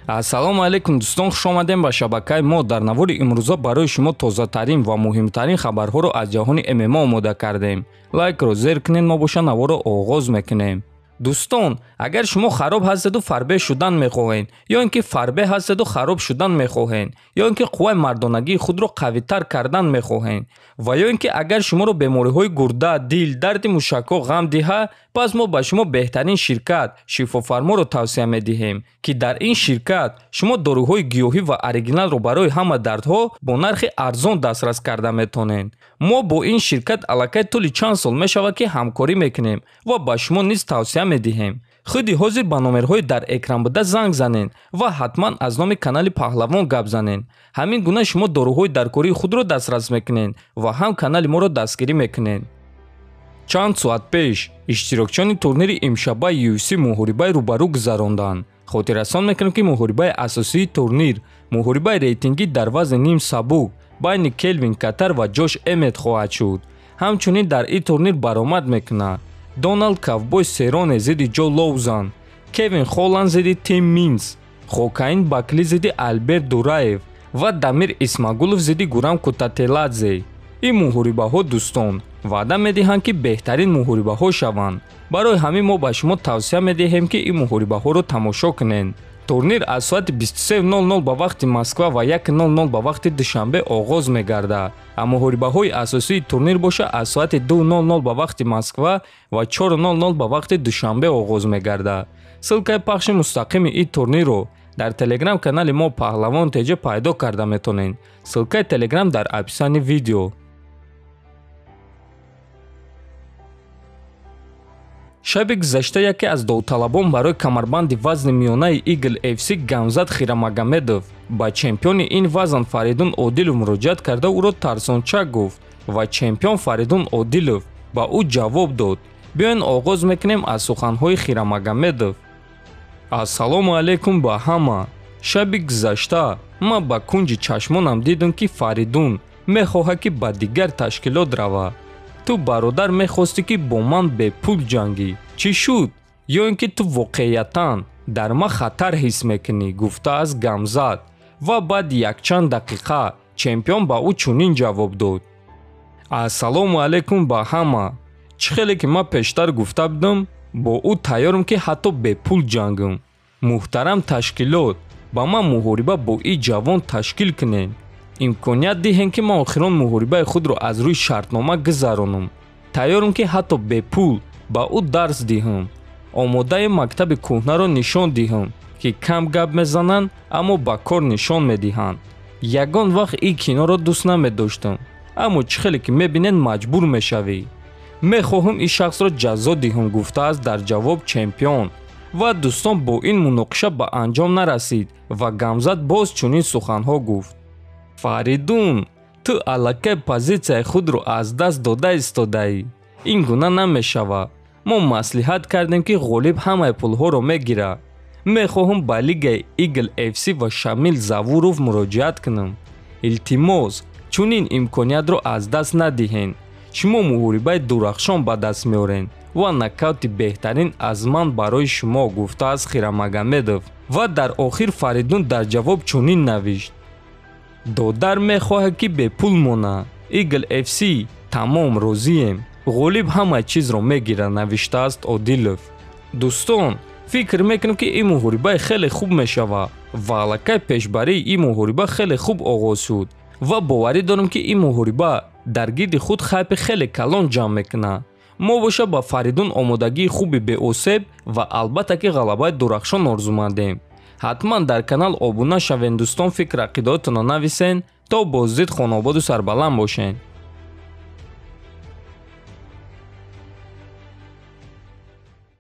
Ассалому алейкум дӯстон, хуш омадем ба шабакаи мо. Дар навори имрӯза барои шумо тозатарин ва муҳимтарин хабарҳоро аз ҷаҳони ММА омода кардем. Лайкро зер кунед, мо боша наворро оғоз мекунем. дӯстон, агар шумо хароб ҳастеду фарбеҳ шудан мехоҳед, ё ин ки фарбеҳ ҳастеду хароб шудан мехоҳед, ё ин ки қувваи мардонагии худро қавитар кардан мехоҳед, ва ё ин ки агар шуморо бемориҳои гурда, дил, дарди мушакҳо ғам диҳа, пас мо ба шумо беҳтарин ширкат шифофарморо тавсия медиҳем, ки дар ин ширкат шумо доруҳои гиёҳӣ ва оригиналро барои ҳама дардҳо бо нархи арзон дастрас карда метонед. мо бо ин ширкат аллакай тӯли чанд сол мешавад ки ҳамкорӣ мекунем ва ба шумо низ тавсия медиҳем. худи ҳозир ба номерҳои дар экран буда занг занед ва ҳатман аз номи канали Паҳлавон гап занед. ҳамин гуна шумо доруҳои даркории худро дастрас мекунед ва ҳам канали моро дастгирӣ мекунед. чанд соат пеш иштирокчиёни турнири имшабаи UFC муҳорибаи рӯбарӯ гузаронданд. хотиррасон мекунем ки муҳорибаи асосии турнир, муҳорибаи рейтингӣ дар вазни ним сабук байни Келвин Катар ва Ҷош Эммет хоҳад шуд. ҳамчунин дар ин турнир баромад мекунад Доналд Ковбой Сероне зидди Ҷо Лоузан, Кевин Холланд зидди Тим Минс, Хокаин Бакли зидди Альберт Дураев ва Дамир Исмагулов зидди Гурам Кутателадзе. ин муҳорибаҳо дӯстон ваъда медиҳанд ки беҳтарин муҳорибаҳо шаванд. барои ҳамин мо ба шумо тавсия медиҳем ки ин муҳорибаҳоро тамошо кунед. турнир аз соати 23:00 ба вақти Москва ва 1:00 ба вақти душанбе оғоз мегардад. муҳорибаҳои асосии турнир боша аз соати 2:00 ба вақти Москва ва 4:00 ба вақти душанбе оғоз мегардад. ссилкаи пахши мустақими ин турнирро дар телеграм канали мо Паҳлавон теҷа пайдо карда метонед. ссилкаи телеграм дар описани видео. шаби гузашта яке аз довталабон барои камарбанди вазни миёнаи Eagle FC Гамзат Хирамагомедов ба чемпиони ин вазн Фаридун Одилов муроҷиат карда ӯро тарсонча гуфт ва чемпион Фаридун Одилов ба ӯ ҷавоб дод. биёен оғоз мекунем аз суханҳои Хирамагомедов. ассалому алейкум ба ҳама. шаби гузашта ман ба кунҷи чашмонам дидам ки Фаридун мехоҳад ки ба дигар ташкилот равад. ту бародар мехости ки бо ман бепул ҷангӣ. чӣ шуд? ё ин ки ту воқеиятан дар ман хатар ҳис мекунӣ, гуфтааст Гамзат. ва баъди якчанд дақиқа чемпион ба ӯ чунин ҷавоб дод. ассалому алейкум ба ҳама. чӣ хеле ки ман пештар гуфта будам, бо ӯ тайёрам ки ҳатто бепул ҷангам. муҳтарам ташкилот, ба ман муҳориба бо ин ҷавон ташкил кунед. имконият диҳем ки ман охирон муҳорибаи худро аз рӯи шартнома гузаронам. тайёрам ки ҳатто бепул ба ӯ дарс диҳам. омодаи мактаби кӯҳнаро нишон диҳам, ки кам гап мезананд, аммо ба кор нишон медиҳанд. ягон вақт ин киноро дӯст намедоштам, аммо чӣ хеле ки мебинед маҷбур мешавӣ. мехоҳам ин шахсро ҷазо диҳам, гуфтааст дар ҷавоб чемпион. ва дӯстон, бо ин муноқиша ба анҷом нарасид ва Гамзат боз чунин суханҳо гуфт. Фаридун, ту аллакай позитсияи худро аз даст дода истодаӣ. ин гуна намешавад. мо маслиҳат кардем ки ғолиб ҳамаи пулҳоро мегирад. мехоҳам ба лигаи Eagle FC ва Шамил Завуров муроҷиат кунам. илтимос, чунин имкониятро аз даст надиҳед. шумо муҳорибаи дурахшон ба даст меоред ва нокаути беҳтарин аз ман барои шумо, гуфтааст Хирамагомедов. ва дар охир Фаридун дар ҷавоб чунин навишт. додар мехоҳад ки бепул монад. Eagle FC тамом розием. ғолиб ҳамаи чизро мегирад, навиштааст Одилов. дӯстон, фикр мекунам ки ин муҳорибаи хеле хуб мешавад ва аллакай пешбарии ин муҳориба хеле хуб оғоз шуд ва боварӣ дорам ки ин муҳориба дар гирди худ хайпи хеле калон ҷамъ мекунад. мо боша ба Фаридун омодагии хуби беосеб ва албатта ки ғалабаи дурахшон орзумандем. ҳатман дар канал обуна шавед дӯстон, фикр ақидоатонро нависен. то боздид хонободу сарбаланд бошед.